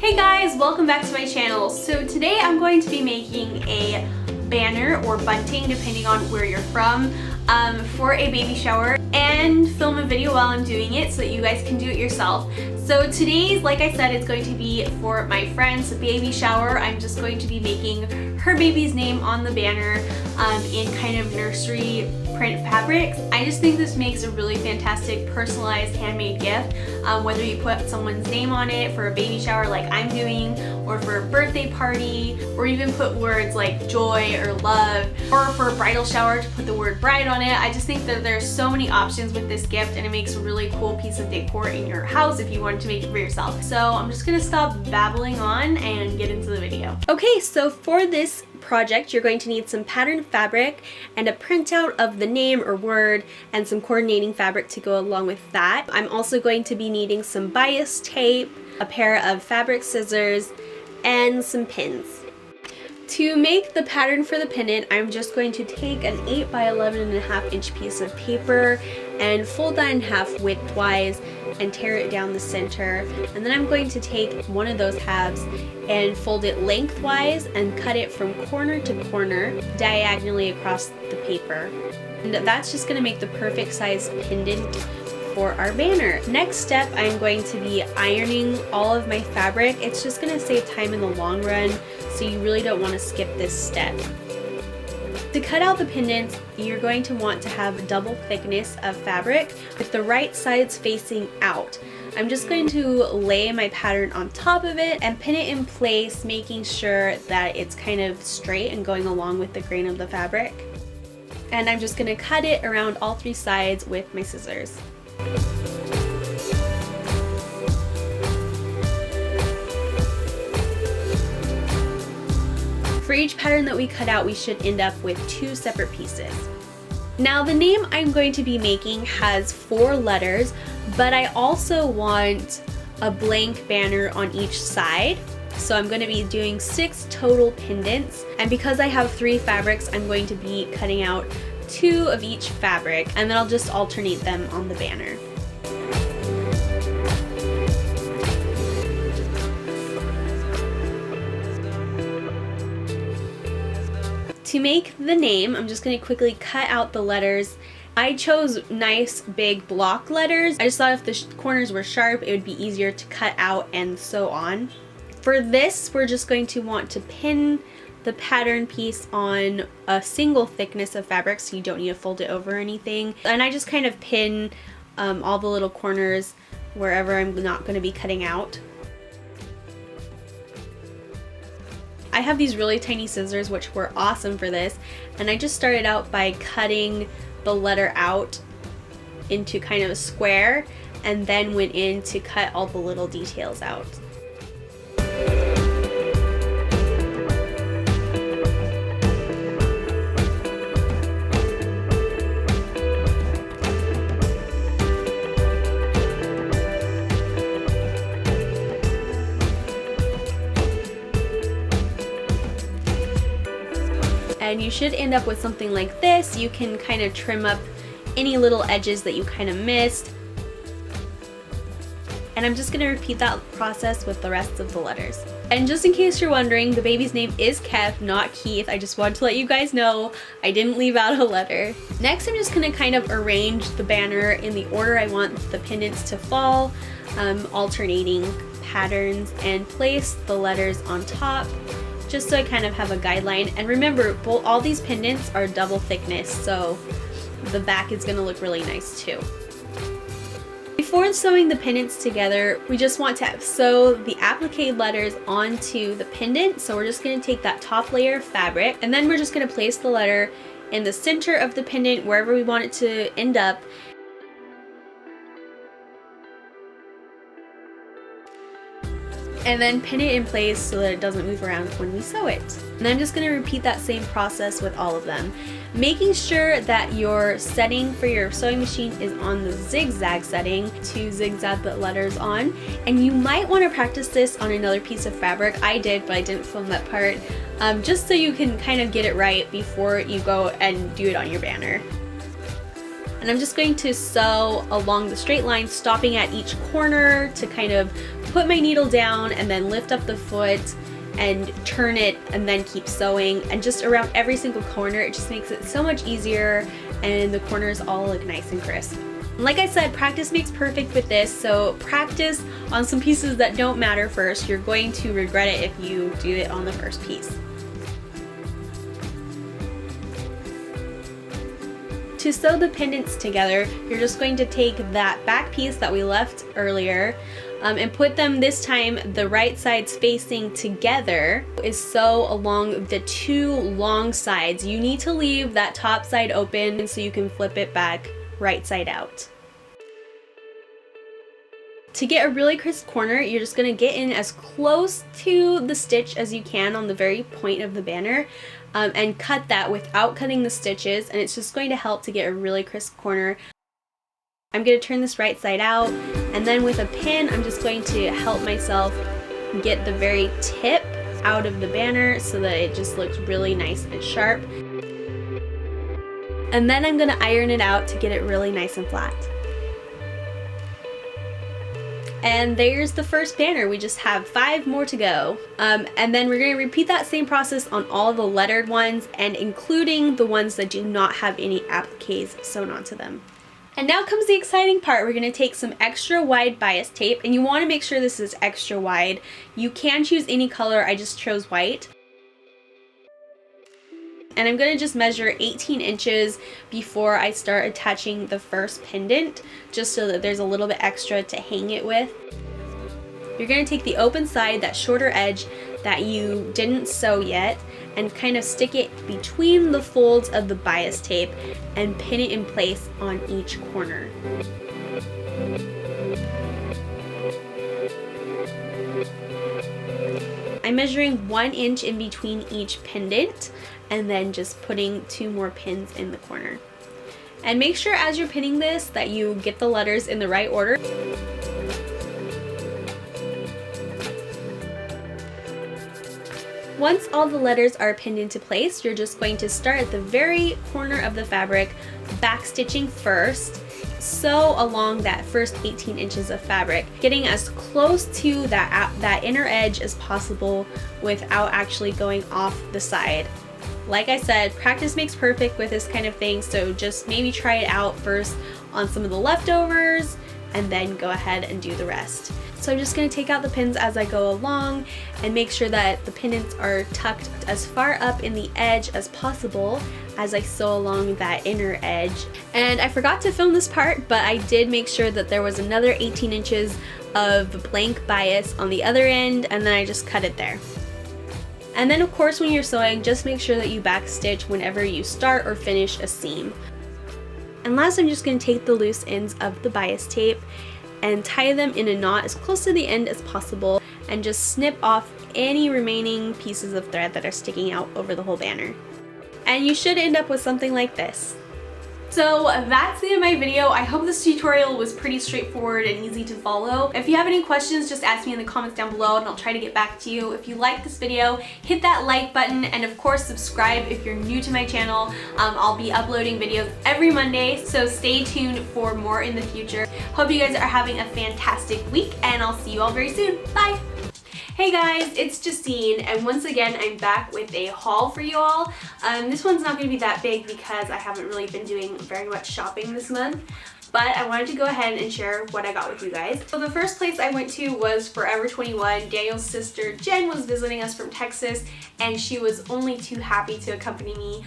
Hey guys, welcome back to my channel. So today I'm going to be making a banner or bunting, depending on where you're from, for a baby shower, and film a video while I'm doing it so that you guys can do it yourself. So today's, like I said, it's going to be for my friend's baby shower. I'm just going to be making her baby's name on the banner in kind of nursery print fabrics. I just think this makes a really fantastic personalized handmade gift, whether you put someone's name on it for a baby shower like I'm doing, or for a birthday party, or even put words like joy or love, or for a bridal shower to put the word bride on it. I just think that there's so many options with this gift, and it makes a really cool piece of decor in your house if you wanted to make it for yourself. So I'm just gonna stop babbling on and get into the video. Okay, so for this project, you're going to need some patterned fabric and a printout of the name or word and some coordinating fabric to go along with that. I'm also going to be needing some bias tape, a pair of fabric scissors, and some pins. To make the pattern for the pendant, I'm just going to take an 8 by 11.5 inch piece of paper and fold that in half widthwise and tear it down the center. And then I'm going to take one of those halves and fold it lengthwise and cut it from corner to corner diagonally across the paper. And that's just going to make the perfect size pendant for our banner. Next step, I'm going to be ironing all of my fabric. It's just going to save time in the long run, so you really don't want to skip this step. To cut out the pendants, you're going to want to have a double thickness of fabric with the right sides facing out. I'm just going to lay my pattern on top of it and pin it in place, making sure that it's kind of straight and going along with the grain of the fabric. And I'm just going to cut it around all 3 sides with my scissors. For each pattern that we cut out, we should end up with 2 separate pieces. Now the name I'm going to be making has 4 letters, but I also want a blank banner on each side. So I'm going to be doing 6 total pendants, and because I have 3 fabrics, I'm going to be cutting out 2 of each fabric, and then I'll just alternate them on the banner. To make the name, I'm just going to quickly cut out the letters. I chose nice big block letters. I just thought if the corners were sharp, it would be easier to cut out and sew on. For this, we're just going to want to pin the pattern piece on a single thickness of fabric, so you don't need to fold it over or anything. And I just kind of pin all the little corners wherever I'm not going to be cutting out. I have these really tiny scissors which were awesome for this, and I just started out by cutting the letter out into kind of a square and then went in to cut all the little details out. And you should end up with something like this. You can kind of trim up any little edges that you kind of missed. And I'm just going to repeat that process with the rest of the letters. And just in case you're wondering, the baby's name is Kev, not Keith. I just wanted to let you guys know I didn't leave out a letter. Next, I'm just going to kind of arrange the banner in the order I want the pendants to fall, alternating patterns, and place the letters on top, just so I kind of have a guideline. And remember, all these pendants are double thickness, so the back is going to look really nice too. Before sewing the pendants together, we just want to sew the applique letters onto the pendant. So we're just going to take that top layer of fabric, and then we're just going to place the letter in the center of the pendant, wherever we want it to end up. And then pin it in place so that it doesn't move around when we sew it. And I'm just going to repeat that same process with all of them, making sure that your setting for your sewing machine is on the zigzag setting to zigzag the letters on. And you might want to practice this on another piece of fabric. I did, but I didn't film that part, just so you can kind of get it right before you go and do it on your banner. And I'm just going to sew along the straight line, stopping at each corner to kind of put my needle down and then lift up the foot and turn it and then keep sewing, and just around every single corner. It just makes it so much easier and the corners all look nice and crisp. Like I said, practice makes perfect with this, so practice on some pieces that don't matter first. You're going to regret it if you do it on the first piece. To sew the pendants together, you're just going to take that back piece that we left earlier and put them this time the right sides facing together. Is sew along the two long sides. You need to leave that top side open so you can flip it back right side out. To get a really crisp corner, you're just going to get in as close to the stitch as you can on the very point of the banner and cut that without cutting the stitches, and it's just going to help to get a really crisp corner. I'm going to turn this right side out, and then with a pin I'm just going to help myself get the very tip out of the banner so that it just looks really nice and sharp. And then I'm going to iron it out to get it really nice and flat. And there's the first banner. We just have 5 more to go. And then we're going to repeat that same process on all the lettered ones, and including the ones that do not have any appliques sewn onto them. And now comes the exciting part. We're going to take some extra wide bias tape, and you want to make sure this is extra wide. You can choose any color, I just chose white. And I'm going to just measure 18 inches before I start attaching the first pendant, just so that there's a little bit extra to hang it with. You're going to take the open side, that shorter edge that you didn't sew yet, and kind of stick it between the folds of the bias tape and pin it in place on each corner. I'm measuring 1 inch in between each pendant and then just putting 2 more pins in the corner. And make sure as you're pinning this that you get the letters in the right order. Once all the letters are pinned into place, you're just going to start at the very corner of the fabric, back stitching first. Sew along that first 18 inches of fabric, getting as close to that inner edge as possible without actually going off the side. Like I said, practice makes perfect with this kind of thing, so just maybe try it out first on some of the leftovers and then go ahead and do the rest. So I'm just going to take out the pins as I go along and make sure that the pendants are tucked as far up in the edge as possible as I sew along that inner edge. And I forgot to film this part, but I did make sure that there was another 18 inches of blank bias on the other end, and then I just cut it there. And then of course when you're sewing, just make sure that you backstitch whenever you start or finish a seam. And last, I'm just going to take the loose ends of the bias tape and tie them in a knot as close to the end as possible, and just snip off any remaining pieces of thread that are sticking out over the whole banner. And you should end up with something like this. So that's the end of my video. I hope this tutorial was pretty straightforward and easy to follow. If you have any questions, just ask me in the comments down below and I'll try to get back to you. If you like this video, hit that like button, and of course subscribe if you're new to my channel. I'll be uploading videos every Monday, so stay tuned for more in the future. Hope you guys are having a fantastic week, and I'll see you all very soon. Bye! Hey guys, it's Justine, and once again I'm back with a haul for you all. This one's not going to be that big because I haven't really been doing very much shopping this month, but I wanted to go ahead and share what I got with you guys. So the first place I went to was Forever 21. Daniel's sister Jen was visiting us from Texas, and she was only too happy to accompany me